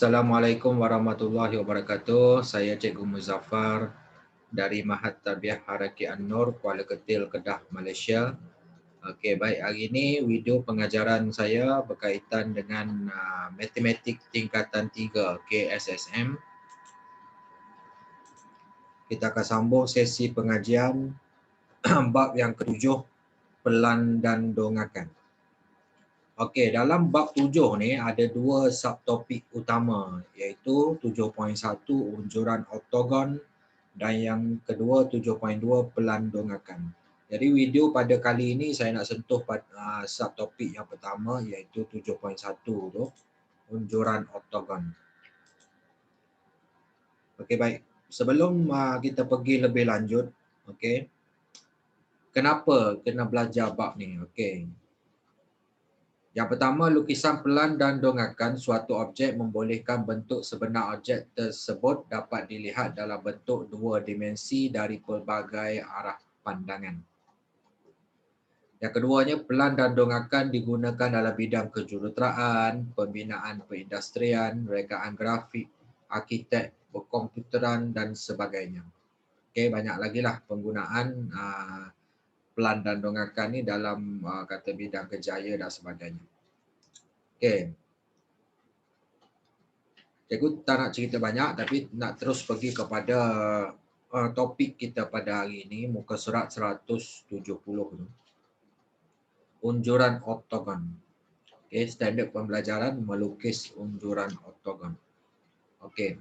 Assalamualaikum warahmatullahi wabarakatuh. Saya Cikgu Muzaffar dari Mahat Tarbiyah Haraki An-Nur, Kuala Ketil, Kedah, Malaysia. Okey, baik, hari ini video pengajaran saya berkaitan dengan matematik tingkatan 3 KSSM. Kita akan sambung sesi pengajian bab yang ketujuh, pelan dan dongakan. Okey, dalam bab 7 ni ada dua subtopik utama, iaitu 7.1 unjuran oktogon dan yang kedua 7.2 pelan dongakan. Jadi video pada kali ini saya nak sentuh pada subtopik yang pertama, iaitu 7.1 tu, unjuran oktogon. Okey, baik. Sebelum kita pergi lebih lanjut, okey. Kenapa kena belajar bab ni? Okey. Yang pertama, lukisan pelan dan dongakan suatu objek membolehkan bentuk sebenar objek tersebut dapat dilihat dalam bentuk dua dimensi dari pelbagai arah pandangan. Yang keduanya, pelan dan dongakan digunakan dalam bidang kejuruteraan, pembinaan perindustrian, rekaan grafik, arkitek, komputeran dan sebagainya. Okey, banyak lagi lah penggunaan pelan dan dongakan ni dalam kata bidang kerjaya dan sebagainya. Okey. Cikgu tak nak cerita banyak tapi nak terus pergi kepada topik kita pada hari ini, muka surat 170 tu. Unjuran oktogon. Okey, standard pembelajaran melukis unjuran oktogon. Okey.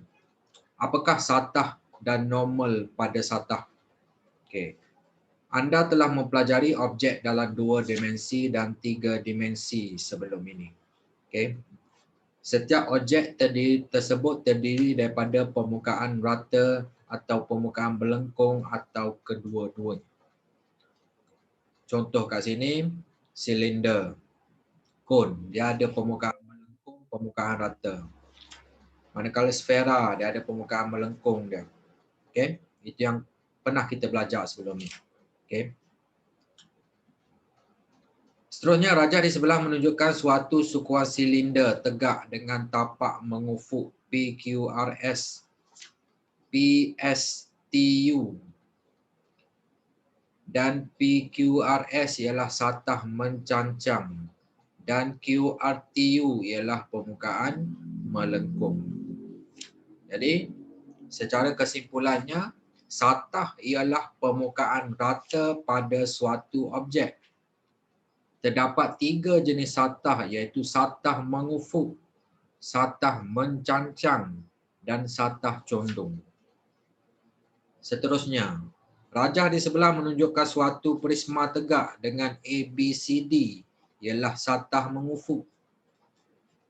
Apakah satah dan normal pada satah? Okey. Anda telah mempelajari objek dalam 2 dimensi dan 3 dimensi sebelum ini. Okey. Setiap objek tersebut terdiri daripada permukaan rata atau permukaan melengkung atau kedua-duanya. Contoh kat sini, silinder, kon, dia ada permukaan melengkung, permukaan rata. Manakala sfera, dia ada permukaan melengkung dia. Okey, itu yang pernah kita belajar sebelum ni. Okey. Seterusnya, rajah di sebelah menunjukkan suatu sukuan silinder tegak dengan tapak mengufuk PQRS, PSTU dan PQRS ialah satah mencancang dan QRTU ialah permukaan melengkung. Jadi, secara kesimpulannya, satah ialah permukaan rata pada suatu objek. Terdapat 3 jenis satah iaitu satah mengufuk, satah mencancang dan satah condong. Seterusnya, rajah di sebelah menunjukkan suatu prisma tegak dengan ABCD ialah satah mengufuk.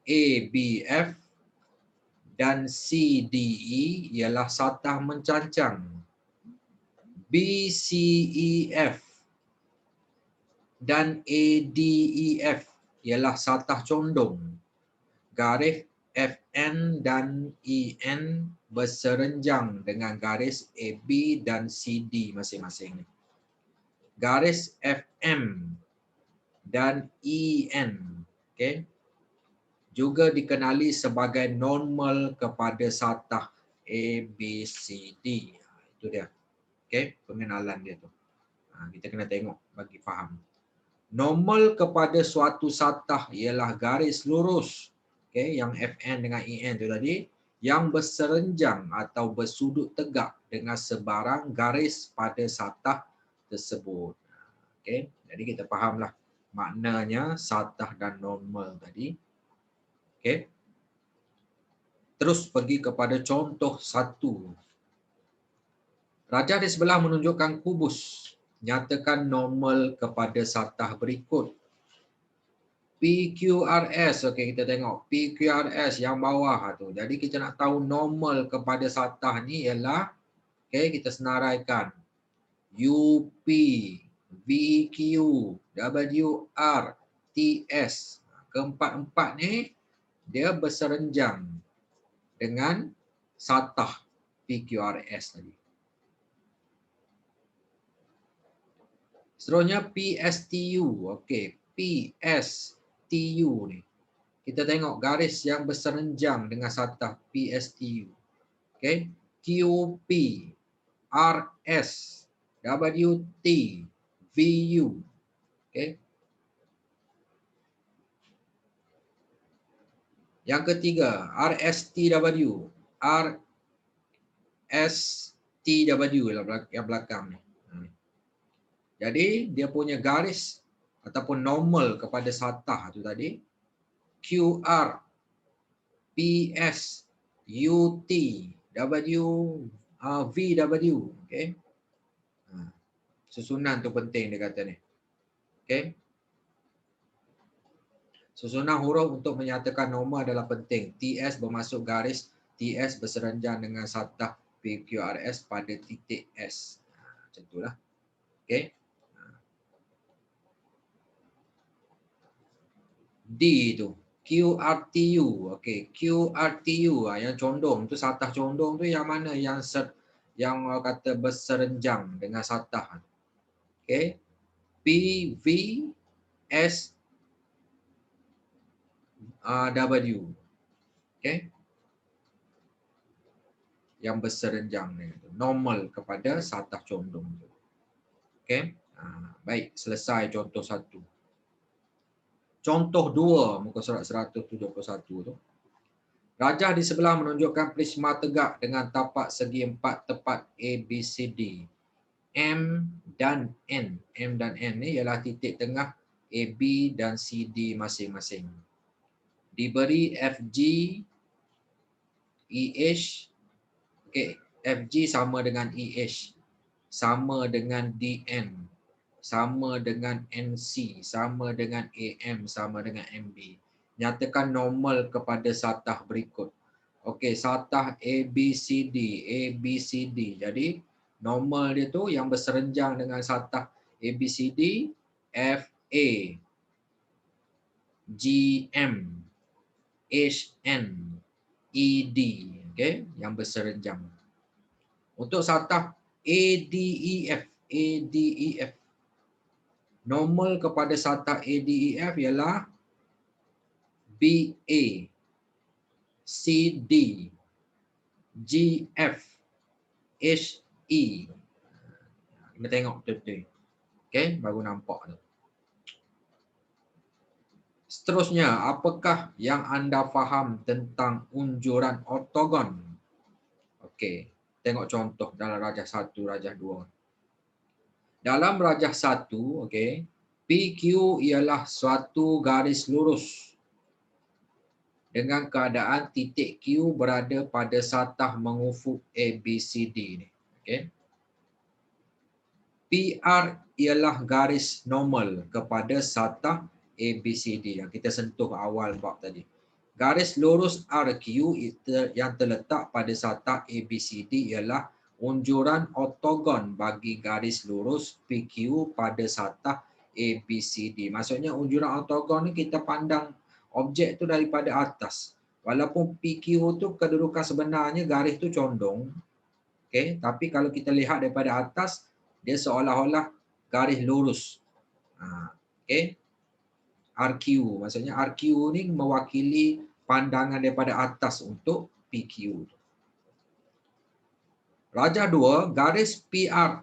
ABF dan CDE ialah satah mencancang. BCEF dan ADEF ialah satah condong. Garis FN dan EN berserenjang dengan garis AB dan CD masing-masing. Garis FM dan EN, okay, juga dikenali sebagai normal kepada satah ABCD. Itu dia. Okay, pengenalan dia tu. Kita kena tengok bagi faham. Normal kepada suatu satah ialah garis lurus, okay, yang FN dengan EN tu tadi, yang berserenjang atau bersudut tegak dengan sebarang garis pada satah tersebut. Okay, jadi kita fahamlah maknanya satah dan normal tadi. Okay. Terus pergi kepada contoh 1. Rajah di sebelah menunjukkan kubus. Nyatakan normal kepada satah berikut. PQRS, okey, kita tengok PQRS yang bawah tu. Jadi kita nak tahu normal kepada satah ni ialah, okey, kita senaraikan UP, VQ, WR, TS. Keempat-empat ni dia berserenjang dengan satah PQRS tadi. Seterusnya PSTU. Okey, PSTU ni. kita tengok garis yang berserenjang dengan satah PSTU. Okay. QP, RS, WT, VU. Okay. Yang ketiga, RSTW. RSTW yang belakang ni. Jadi dia punya garis ataupun normal kepada satah tu tadi QR, PS, UT, VW. Okay. Susunan tu penting dia kata ni. Okay. Susunan huruf untuk menyatakan normal adalah penting. TS bermasuk garis, TS berserenjang dengan satah PQRS pada titik S. Macam itulah. Okay. D tu. QRTU. Okay. QRTU. Yang condong tu, satah condong tu yang mana? Yang kata berserenjang dengan satah. Okay. PVS W. Okay. Yang berserenjang ni. Normal kepada satah condong tu. Okay. Baik. Selesai contoh 1. Contoh 2, muka surat 171 tu. Rajah di sebelah menunjukkan prisma tegak dengan tapak segi 4 tepat ABCD. M dan N. M dan N ni ialah titik tengah AB dan CD masing-masing. Diberi FG, EH, okay, FG sama dengan EH, sama dengan DN, sama dengan NC, sama dengan AM, sama dengan MB. Nyatakan normal kepada satah berikut. Okey, satah ABCD, ABCD. Jadi normal dia tu yang berserenjang dengan satah ABCD, FA, GM, HN, ED. Okey, yang berserenjang. Untuk satah ADEF, ADEF. Normal kepada satah ADEF ialah BA, CD, GF, HE. Kita tengok betul-betul. Okay, baru nampak tu. Seterusnya, apakah yang anda faham tentang unjuran ortogon? Okey, tengok contoh dalam rajah 1, rajah 2. Dalam rajah 1, okey, PQ ialah suatu garis lurus dengan keadaan titik Q berada pada satah mengufuk ABCD ni. Okey. PR ialah garis normal kepada satah ABCD yang kita sentuh awal bab tadi. Garis lurus RQ yang terletak pada satah ABCD ialah unjuran ortogon bagi garis lurus PQ pada satah ABCD. Maksudnya unjuran ortogon ni kita pandang objek tu daripada atas. Walaupun PQ tu kedudukan sebenarnya garis tu condong. Okay? Tapi kalau kita lihat daripada atas, dia seolah-olah garis lurus. Okay? RQ. Maksudnya RQ ni mewakili pandangan daripada atas untuk PQ. Rajah 2, garis PR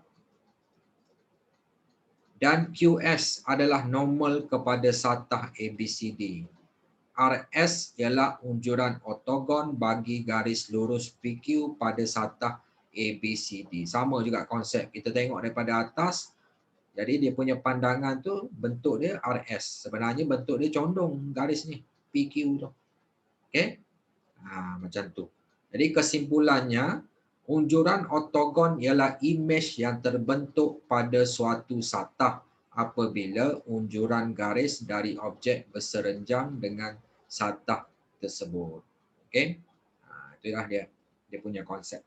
dan QS adalah normal kepada satah ABCD. RS ialah unjuran ortogon bagi garis lurus PQ pada satah ABCD. Sama juga konsep. Kita tengok daripada atas, jadi dia punya pandangan tu bentuk dia RS. Sebenarnya bentuk dia condong garis ni, PQ tu. Okey? Macam tu. Jadi kesimpulannya, unjuran ortogon ialah imej yang terbentuk pada suatu satah apabila unjuran garis dari objek berserenjang dengan satah tersebut. Okey? Itulah dia punya konsep.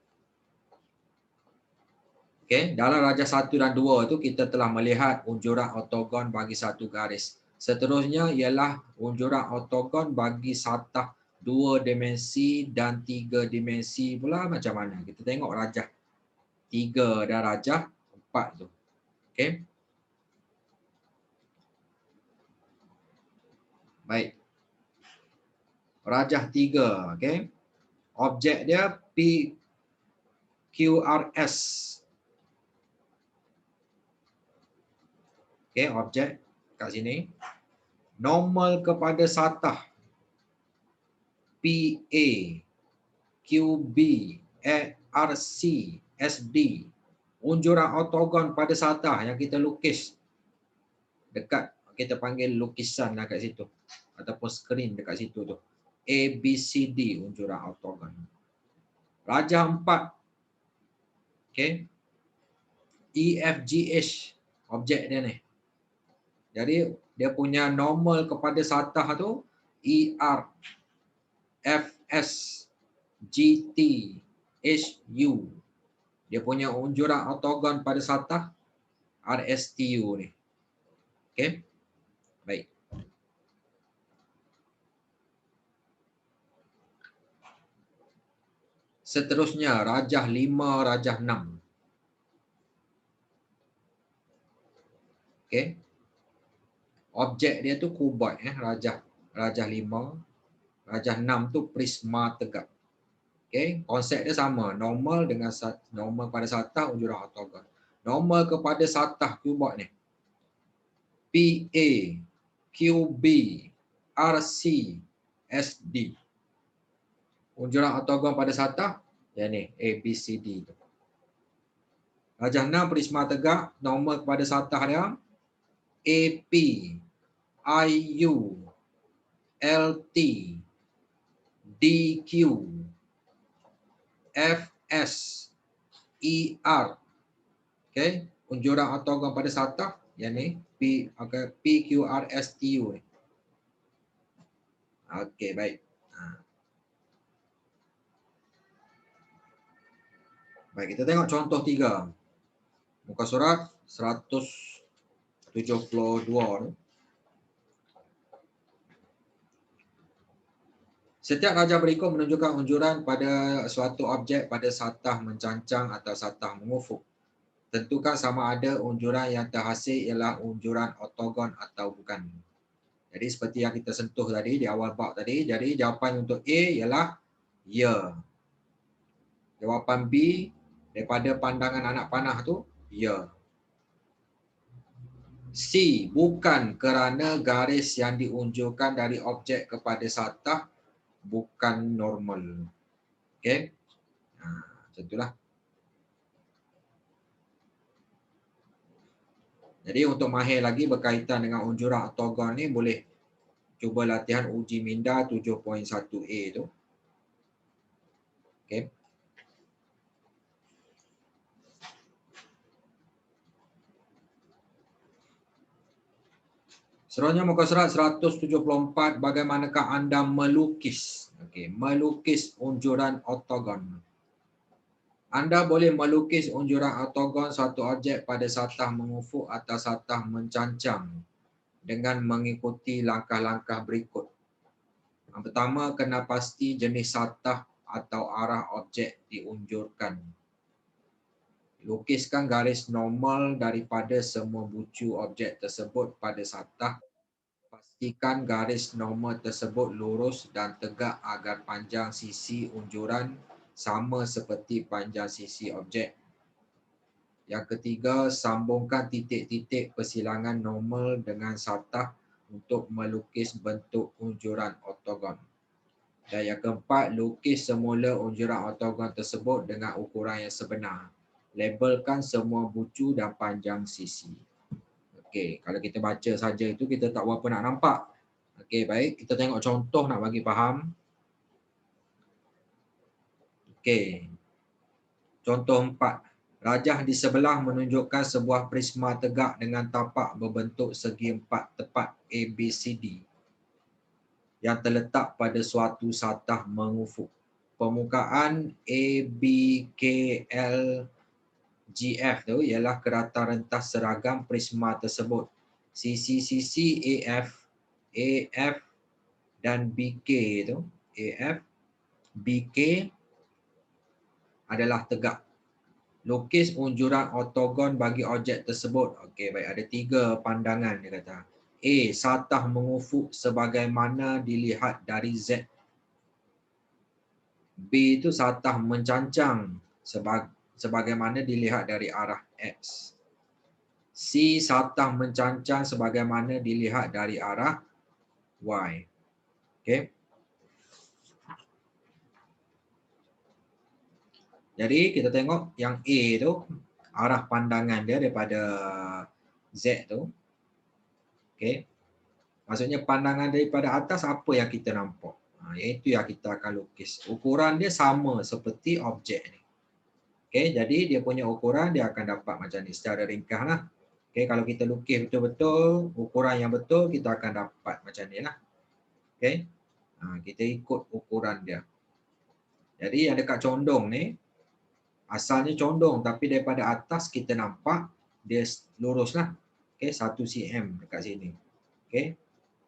Okay, dalam rajah 1 dan 2 tu kita telah melihat unjuran ortogon bagi satu garis. Seterusnya ialah unjuran ortogon bagi satah 2 dimensi dan 3 dimensi pula macam mana. Kita tengok rajah 3 dan rajah 4 tu. Okay. Baik. Rajah 3, okey. Objek dia PQRS. Okey, objek kat sini. Normal kepada satah PA, QB, RC, SD. Unjuran ortogon pada satah yang kita lukis dekat, kita panggil lukisan lah kat situ ataupun skrin dekat situ tu. ABCD unjuran ortogon. Rajah 4. Okey. EFGH objek dia ni. Jadi dia punya normal kepada satah tu ER, FS, GT, HU. Dia punya unjuran ortogon pada satah RSTU ni. Okey. Baik. Seterusnya rajah 5, rajah 6. Okey. Objek dia tu kuboid rajah 5, rajah 6 tu prisma tegak. Okey, konsep dia sama, normal dengan normal pada satah unjuran ortogon. Normal kepada satah kuboid ni. PA, QB, RC, SD. Unjuran ortogon pada satah yang ni ABCD tu. Rajah 6 prisma tegak, normal kepada satah dia AP, IU, LT, DQ, FS, ER. Okey, unjuran ortogon pada satah yang ni PQRSTU ni. Okey, baik. Baik, kita tengok contoh 3. Muka surat 172 tu. Setiap rajah berikut menunjukkan unjuran pada suatu objek pada satah mencancang atau satah mengufuk. Tentukan sama ada unjuran yang terhasil ialah unjuran ortogon atau bukan. Jadi seperti yang kita sentuh tadi di awal bab tadi, jadi jawapan untuk A ialah ya. Jawapan B daripada pandangan anak panah tu ya. C, bukan kerana garis yang diunjurkan dari objek kepada satah bukan normal. Okey. Macam itulah. Jadi untuk mahir lagi berkaitan dengan unjuran ortogon ni boleh cuba latihan uji minda 7.1A tu. Okey. Seterusnya muka surat 174, bagaimanakah anda melukis? Okey, melukis unjuran ortogon. Anda boleh melukis unjuran ortogon suatu objek pada satah mengufuk atau satah mencancang dengan mengikuti langkah-langkah berikut. Yang pertama, kena pasti jenis satah atau arah objek diunjurkan. Lukiskan garis normal daripada semua bucu objek tersebut pada satah. Pastikan garis normal tersebut lurus dan tegak agar panjang sisi unjuran sama seperti panjang sisi objek. Yang ketiga, sambungkan titik-titik persilangan normal dengan satah untuk melukis bentuk unjuran ortogon. Dan yang keempat, lukis semula unjuran ortogon tersebut dengan ukuran yang sebenar. Labelkan semua bucu dan panjang sisi. Okey, kalau kita baca saja itu kita tak berapa nak nampak. Okey, baik. Kita tengok contoh nak bagi faham. Okey. Contoh 4. Rajah di sebelah menunjukkan sebuah prisma tegak dengan tapak berbentuk segi empat tepat ABCD yang terletak pada suatu satah mengufuk. Permukaan ABKL GF tu ialah kerata rentas seragam prisma tersebut. Sisi-sisi AF dan BK tu, AF, BK adalah tegak. Lukis unjuran ortogon bagi objek tersebut. Okey, baik, ada 3 pandangan dia kata. A, satah mengufuk sebagaimana dilihat dari Z B itu satah mencancang sebagaimana dilihat dari arah X. C satah mencancang sebagaimana dilihat dari arah Y. Okey. Jadi kita tengok yang A tu arah pandangan dia daripada Z tu. Okey. Maksudnya pandangan daripada atas apa yang kita nampak. Iaitu yang kita akan lukis. Ukuran dia sama seperti objek ni. Okey, jadi dia punya ukuran dia akan dapat macam ni secara ringkas lah. Okey, kalau kita lukis betul-betul ukuran yang betul kita akan dapat macam ni lah. Okey. Kita ikut ukuran dia. Jadi yang dekat condong ni asalnya condong tapi daripada atas kita nampak dia lurus lah. Okey, 1 cm dekat sini. Okey.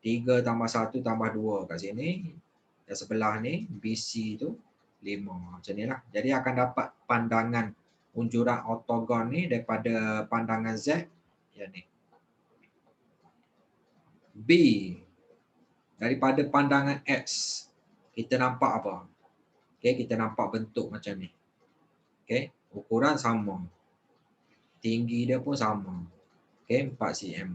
3 tambah 1 tambah 2 kat sini. Dan sebelah ni BC tu 5. Macam ni lah. Jadi akan dapat pandangan unjuran ortogon ni daripada pandangan Z. Yang ni. B. Daripada pandangan X. Kita nampak apa? Okay, kita nampak bentuk macam ni. Okay, ukuran sama. Tinggi dia pun sama. Okay, 4 cm.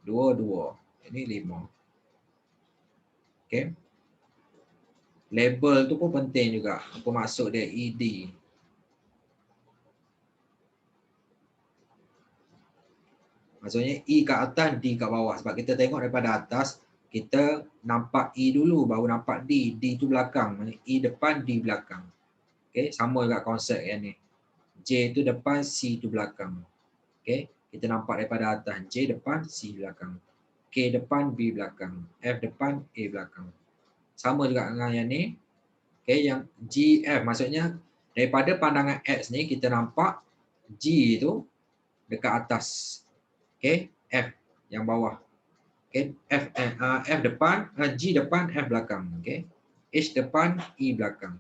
2. Ini 5. Okay. Label tu pun penting juga. Apa maksud dia? ED. Maksudnya E kat atas, D kat bawah. Sebab kita tengok daripada atas, kita nampak E dulu, baru nampak D. D tu belakang. E depan, D belakang. Okay, sama juga konsep yang ni. J tu depan, C tu belakang. Okay, kita nampak daripada atas. J depan, C belakang. K depan, B belakang. F depan, A belakang. Sama juga dengan yang ni. Okay, yang GF maksudnya daripada pandangan X ni kita nampak G tu dekat atas. Okay, F yang bawah. Okay, F depan, G depan, F belakang. Okay, H depan, E belakang.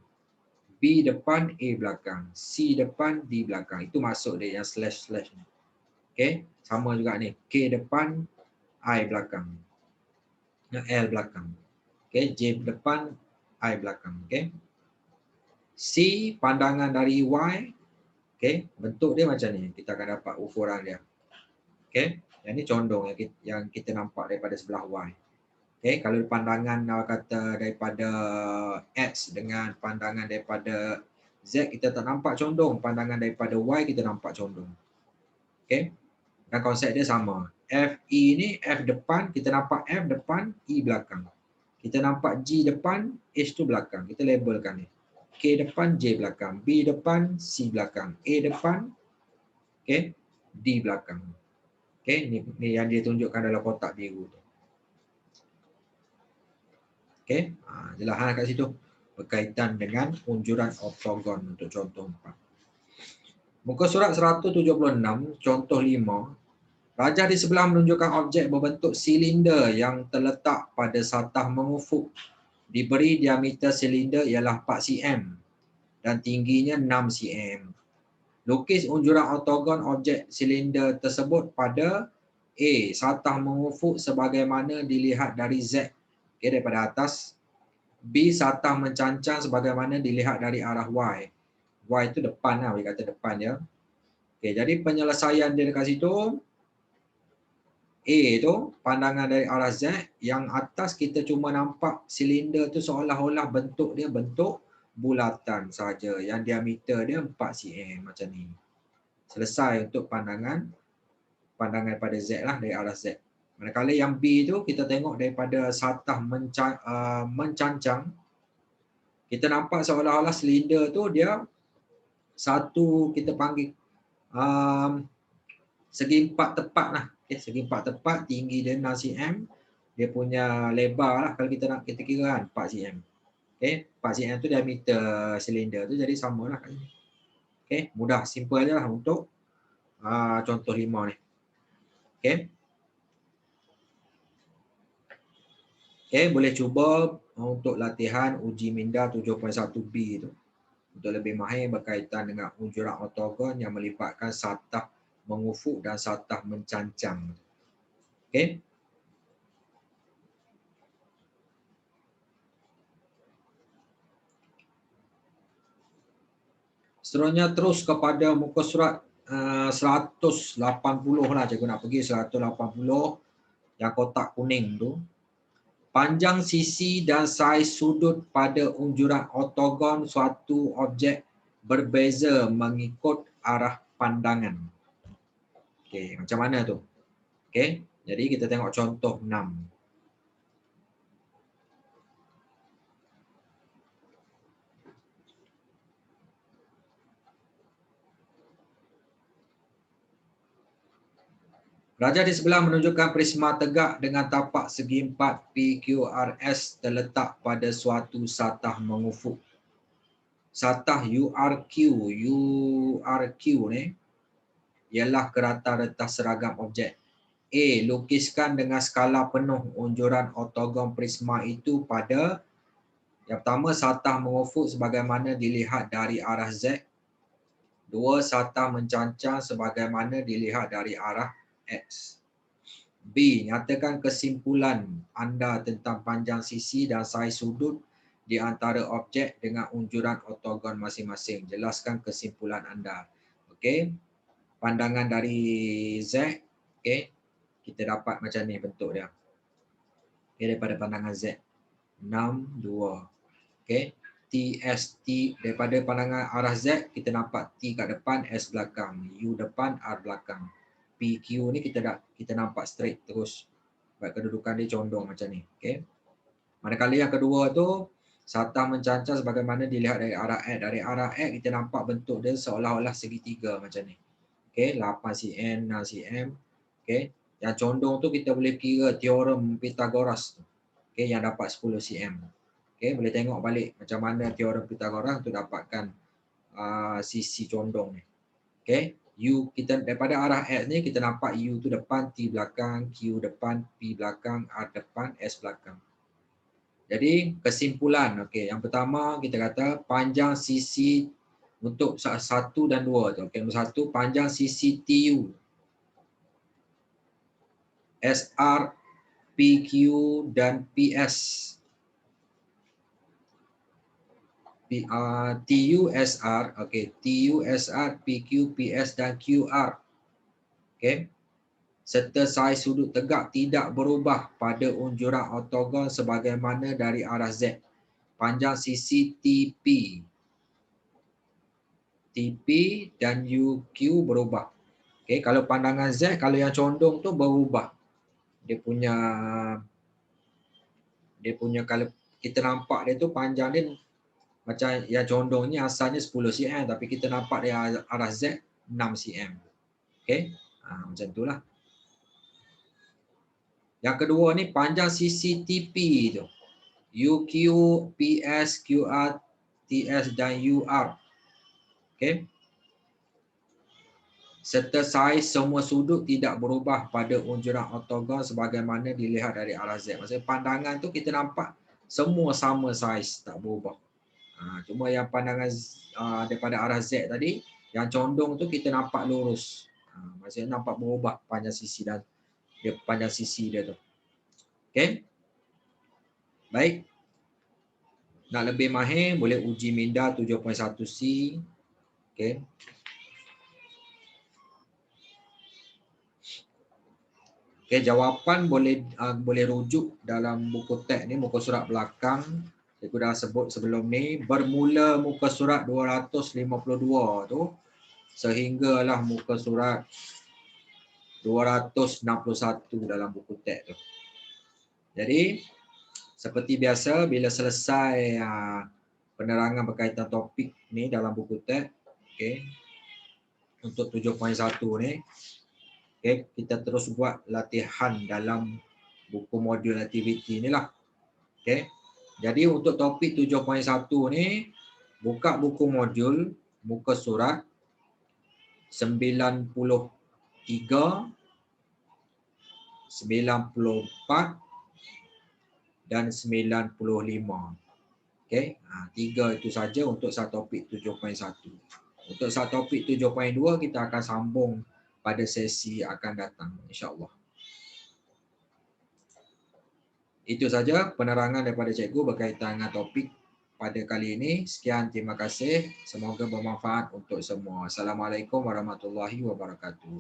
B depan, A belakang. C depan, D belakang. Itu maksud dia yang slash-slash ni. Okay, sama juga ni. K depan, I belakang. L belakang. Okay, J depan, I belakang. Okay. C pandangan dari Y. Okay, bentuk dia macam ni. Kita akan dapat ukuran dia. Okay, yang ni condong yang kita nampak daripada sebelah Y. Okay, kalau pandangan kata daripada X dengan pandangan daripada Z, kita tak nampak condong. Pandangan daripada Y, kita nampak condong. Okay, dan konsep dia sama. F, E ni, F depan, kita nampak F depan, E belakang. Kita nampak G depan, H tu belakang. Kita labelkan ni. K depan, J belakang. B depan, C belakang. A depan, okay, D belakang. Okay, ni yang dia tunjukkan dalam kotak biru tu. Okay, jelas kat situ. Berkaitan dengan unjuran ortogon untuk contoh 4. Muka surat 176, contoh 5. Rajah di sebelah menunjukkan objek berbentuk silinder yang terletak pada satah mengufuk. Diberi diameter silinder ialah 4 cm dan tingginya 6 cm. Lukis unjuran ortogon objek silinder tersebut pada A. Satah mengufuk sebagaimana dilihat dari Z. Okay, daripada atas. B. Satah mencancang sebagaimana dilihat dari arah Y. Y itu depan lah, kita kata depan dia. Okay, jadi penyelesaian dia dekat situ. A tu pandangan dari arah Z, yang atas kita cuma nampak silinder tu seolah-olah bentuk dia bentuk bulatan saja, yang diameter dia 4 cm macam ni. Selesai untuk pandangan pada Z lah, dari arah Z. Manakala yang B tu kita tengok daripada satah mencancang, kita nampak seolah-olah silinder tu dia satu, kita panggil segi empat tepat lah. Okay, segi empat tepat, tinggi dia 6 cm. Dia punya lebar lah kalau kita nak kita kira kan 4 cm. Okay, 4 cm tu diameter silinder tu, jadi sama lah. Okay, mudah, simple je lah untuk contoh 5 ni. Okay. Okay, boleh cuba untuk latihan uji minda 7.1b tu. Untuk lebih mahir berkaitan dengan unjuran ortogon yang melibatkan satah mengufuk dan satah mencancang. Okay. Seterusnya terus kepada muka surat 180 lah, cikgu nak pergi 180 yang kotak kuning tu. Panjang sisi dan saiz sudut pada unjuran ortogon suatu objek berbeza mengikut arah pandangan. Okey, macam mana tu? Okey, jadi kita tengok contoh 6. Raja di sebelah menunjukkan prisma tegak dengan tapak segi 4 PQRS terletak pada suatu satah mengufuk. Satah URQ ni ialah kerata retas seragam objek. A. Lukiskan dengan skala penuh unjuran ortogon prisma itu pada yang pertama, satah mengufuk sebagaimana dilihat dari arah Z. 2. Satah mencancang sebagaimana dilihat dari arah X. B. Nyatakan kesimpulan anda tentang panjang sisi dan saiz sudut di antara objek dengan unjuran ortogon masing-masing. Jelaskan kesimpulan anda. Okey. Pandangan dari Z, okey. Kita dapat macam ni bentuk dia. Okay, daripada pandangan Z. 6, 2. Okey. T daripada pandangan arah Z, kita nampak T kat depan, S belakang. U depan, R belakang. PQ ni kita nampak straight terus. Sebab kedudukan dia condong macam ni. Okey. Manakala yang kedua tu, satah mencancang sebagaimana dilihat dari arah X. Dari arah X, kita nampak bentuk dia seolah-olah segitiga macam ni. Okey, 8 cm, 6 cm. Okey. Yang condong tu kita boleh kira teorem Pythagoras tu. Okey, yang dapat 10 cm. Okey, boleh tengok balik macam mana teorem Pythagoras untuk dapatkan sisi condong ni. Okey, U kita daripada arah X ni kita nampak U tu depan, T belakang, Q depan, P belakang, R depan, S belakang. Jadi kesimpulan, okey, yang pertama kita kata panjang sisi untuk 1 dan 2 tu. Okey, nombor 1 panjang sisi TU SR, PQ dan PS. TUSR, okey, TUSR, PQ, PS dan QR. Okey. Serta saiz sudut tegak tidak berubah pada unjuran ortogon sebagaimana dari arah Z. Panjang sisi TP dan UQ berubah. Okey, kalau pandangan Z, kalau yang condong tu berubah. Dia punya kalau kita nampak dia tu panjang dia macam yang condong ni asalnya 10 cm tapi kita nampak dia arah Z 6 cm. Okey. Macam itulah. Yang kedua ni panjang sisi TP tu. UQ, PS, QR, TS dan UR. Okey. Serta saiz semua sudut tidak berubah pada unjuran ortogon sebagaimana dilihat dari arah Z. Maksudnya pandangan tu kita nampak semua sama saiz, tak berubah. Cuma yang pandangan daripada arah Z tadi, yang condong tu kita nampak lurus. Maksudnya nampak berubah panjang sisi dan panjang sisi dia tu. Okey. Baik. Nak lebih mahir boleh uji minda 7.1C. Okey. Okey, jawapan boleh rujuk dalam buku teks ni, muka surat belakang. Saya dah sebut sebelum ni, bermula muka surat 252 tu sehinggalah muka surat 261 dalam buku teks tu. Jadi seperti biasa bila selesai penerangan berkaitan topik ni dalam buku teks, okey. Untuk 7.1 ni, okey, kita terus buat latihan dalam buku modul aktiviti ni lah. Okey. Jadi untuk topik 7.1 ni, buka buku modul, muka surat 93, 94 dan 95. Okey, 3 itu saja untuk satu topik 7.1. Untuk satu topik 7.2 kita akan sambung pada sesi akan datang, insya-Allah. Itu saja penerangan daripada cikgu berkaitan dengan topik pada kali ini. Sekian, terima kasih. Semoga bermanfaat untuk semua. Assalamualaikum warahmatullahi wabarakatuh.